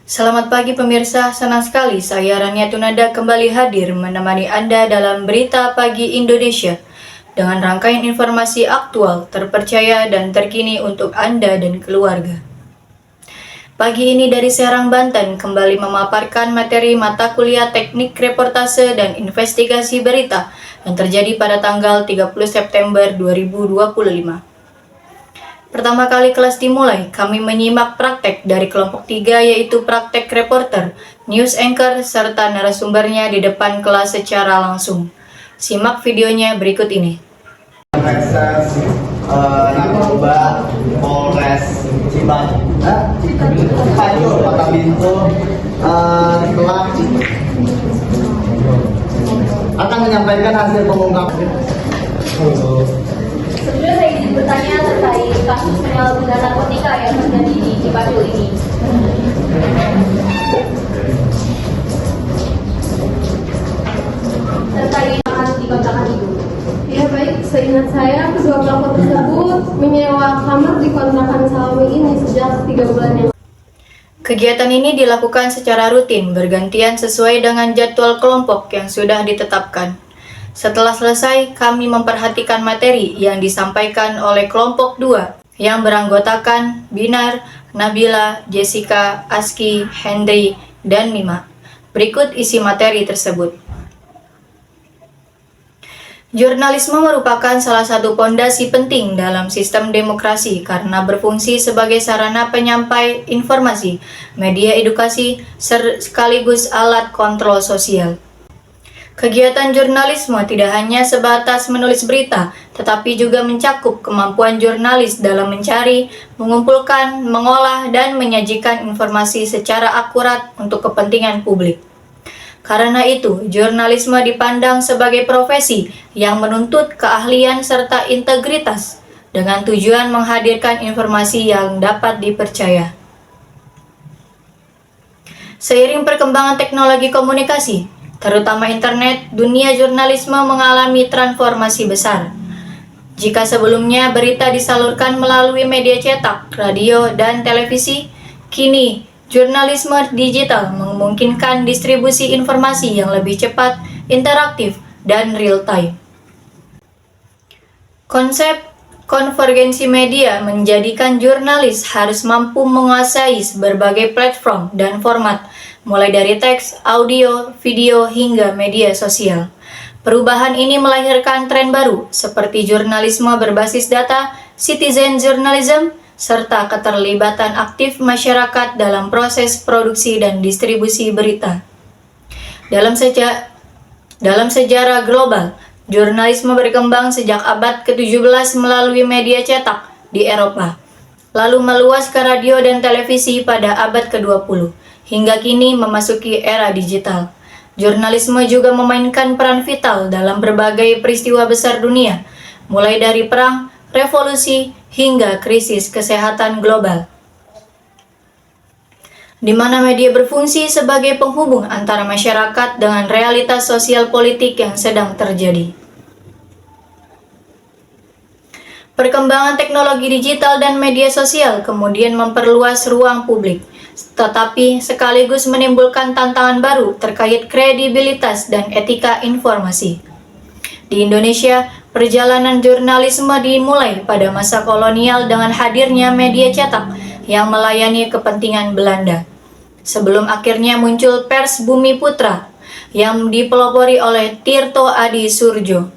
Selamat pagi pemirsa, senang sekali saya Rania Tunada kembali hadir menemani Anda dalam Berita Pagi Indonesia dengan rangkaian informasi aktual, terpercaya, dan terkini untuk Anda dan keluarga. Pagi ini dari Serang, Banten kembali memaparkan materi mata kuliah Teknik Reportase dan Investigasi Berita yang terjadi pada tanggal 30 September 2025. Pertama kali kelas dimulai, kami menyimak praktek dari kelompok 3 yaitu praktek reporter, news anchor, serta narasumbernya di depan kelas secara langsung. Simak videonya berikut ini. Reses narkoba Polres Cimahi, Kota Bintu telah akan menyampaikan hasil pengungkapan. Sebelumnya saya ingin bertanya terkait kasus penyalahgunaan narkotika yang terjadi di Cipayung ini. Terkait akan dikontrakan itu. Ya baik, seingat saya kedua pelaku tersebut menyewa kamar di kontrakan Salami ini sejak 3 bulan yang lalu. Kegiatan ini dilakukan secara rutin, bergantian sesuai dengan jadwal kelompok yang sudah ditetapkan. Setelah selesai, kami memperhatikan materi yang disampaikan oleh kelompok 2 yang beranggotakan Binar, Nabila, Jessica, Aski, Hendry, dan Mima. Berikut isi materi tersebut. Jurnalisme merupakan salah satu pondasi penting dalam sistem demokrasi karena berfungsi sebagai sarana penyampai informasi, media edukasi, sekaligus alat kontrol sosial. Kegiatan jurnalisme tidak hanya sebatas menulis berita, tetapi juga mencakup kemampuan jurnalis dalam mencari, mengumpulkan, mengolah, dan menyajikan informasi secara akurat untuk kepentingan publik. Karena itu, jurnalisme dipandang sebagai profesi yang menuntut keahlian serta integritas dengan tujuan menghadirkan informasi yang dapat dipercaya. Seiring perkembangan teknologi komunikasi, terutama internet, dunia jurnalisme mengalami transformasi besar. Jika sebelumnya berita disalurkan melalui media cetak, radio, dan televisi, kini jurnalisme digital memungkinkan distribusi informasi yang lebih cepat, interaktif, dan real-time. Konsep konvergensi media menjadikan jurnalis harus mampu menguasai berbagai platform dan format, mulai dari teks, audio, video, hingga media sosial. Perubahan ini melahirkan tren baru seperti jurnalisme berbasis data, citizen journalism, serta keterlibatan aktif masyarakat dalam proses produksi dan distribusi berita. Dalam sejarah global, jurnalisme berkembang sejak abad ke-17 melalui media cetak di Eropa, lalu meluas ke radio dan televisi pada abad ke-20, hingga kini memasuki era digital. Jurnalisme juga memainkan peran vital dalam berbagai peristiwa besar dunia, mulai dari perang, revolusi, hingga krisis kesehatan global, di mana media berfungsi sebagai penghubung antara masyarakat dengan realitas sosial politik yang sedang terjadi. Perkembangan teknologi digital dan media sosial kemudian memperluas ruang publik, tetapi sekaligus menimbulkan tantangan baru terkait kredibilitas dan etika informasi. Di Indonesia, perjalanan jurnalisme dimulai pada masa kolonial dengan hadirnya media cetak yang melayani kepentingan Belanda. Sebelum akhirnya muncul pers Bumi Putra yang dipelopori oleh Tirto Adi Surjo.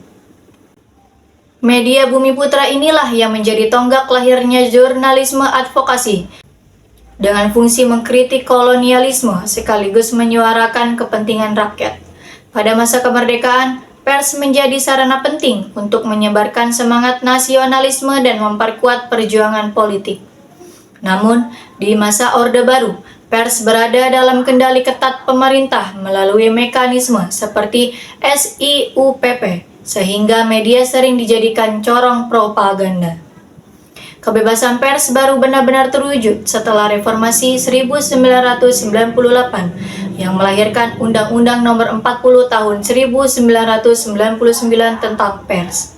Media Bumi Putra inilah yang menjadi tonggak lahirnya jurnalisme advokasi dengan fungsi mengkritik kolonialisme sekaligus menyuarakan kepentingan rakyat. Pada masa kemerdekaan, pers menjadi sarana penting untuk menyebarkan semangat nasionalisme dan memperkuat perjuangan politik. Namun, di masa Orde Baru, pers berada dalam kendali ketat pemerintah melalui mekanisme seperti SIUPP, sehingga media sering dijadikan corong propaganda. Kebebasan pers baru benar-benar terwujud setelah Reformasi 1998 yang melahirkan Undang-Undang Nomor 40 Tahun 1999 tentang pers.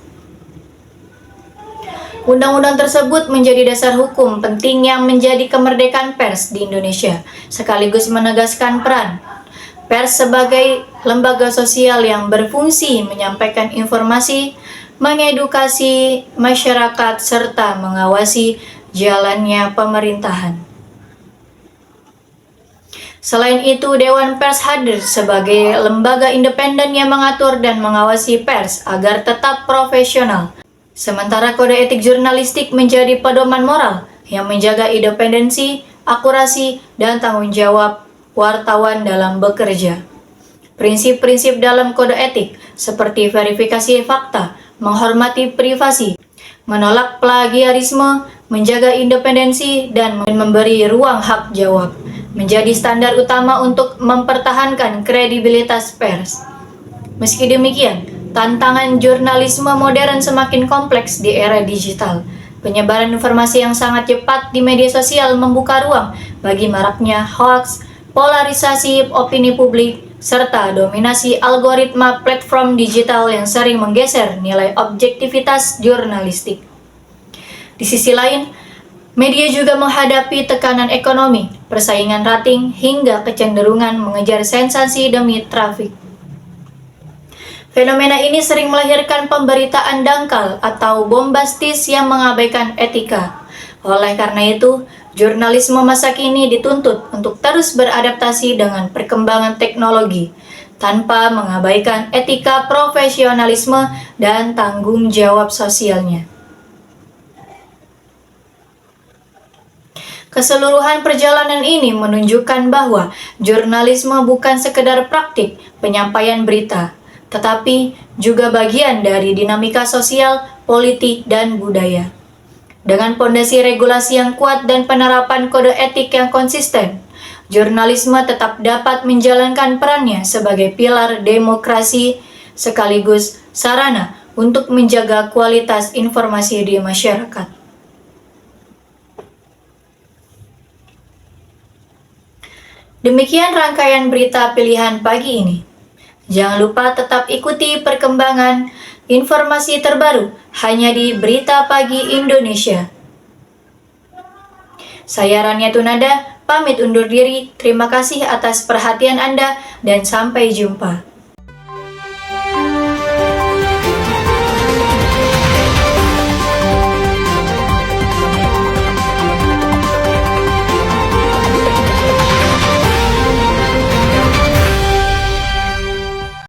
Undang-undang tersebut menjadi dasar hukum penting yang menjadi kemerdekaan pers di Indonesia, sekaligus menegaskan peran pers sebagai lembaga sosial yang berfungsi menyampaikan informasi, mengedukasi masyarakat, serta mengawasi jalannya pemerintahan. Selain itu, Dewan Pers hadir sebagai lembaga independen yang mengatur dan mengawasi pers agar tetap profesional. Sementara kode etik jurnalistik menjadi pedoman moral yang menjaga independensi, akurasi, dan tanggung jawab wartawan dalam bekerja. Prinsip-prinsip dalam kode etik seperti verifikasi fakta, menghormati privasi, menolak plagiarisme, menjaga independensi, dan memberi ruang hak jawab menjadi standar utama untuk mempertahankan kredibilitas pers. Meski demikian, tantangan jurnalisme modern semakin kompleks di era digital. Penyebaran informasi yang sangat cepat di media sosial membuka ruang bagi maraknya hoaks, polarisasi opini publik, serta dominasi algoritma platform digital yang sering menggeser nilai objektivitas jurnalistik. Di sisi lain, media juga menghadapi tekanan ekonomi, persaingan rating, hingga kecenderungan mengejar sensasi demi trafik. Fenomena ini sering melahirkan pemberitaan dangkal atau bombastis yang mengabaikan etika. Oleh karena itu, jurnalisme masa kini dituntut untuk terus beradaptasi dengan perkembangan teknologi, tanpa mengabaikan etika, profesionalisme, dan tanggung jawab sosialnya. Keseluruhan perjalanan ini menunjukkan bahwa jurnalisme bukan sekedar praktik penyampaian berita, tetapi juga bagian dari dinamika sosial, politik, dan budaya. Dengan pondasi regulasi yang kuat dan penerapan kode etik yang konsisten, jurnalisme tetap dapat menjalankan perannya sebagai pilar demokrasi sekaligus sarana untuk menjaga kualitas informasi di masyarakat. Demikian rangkaian berita pilihan pagi ini. Jangan lupa tetap ikuti perkembangan informasi terbaru hanya di Berita Pagi Indonesia. Saya Rania Tunada, pamit undur diri. Terima kasih atas perhatian Anda dan sampai jumpa.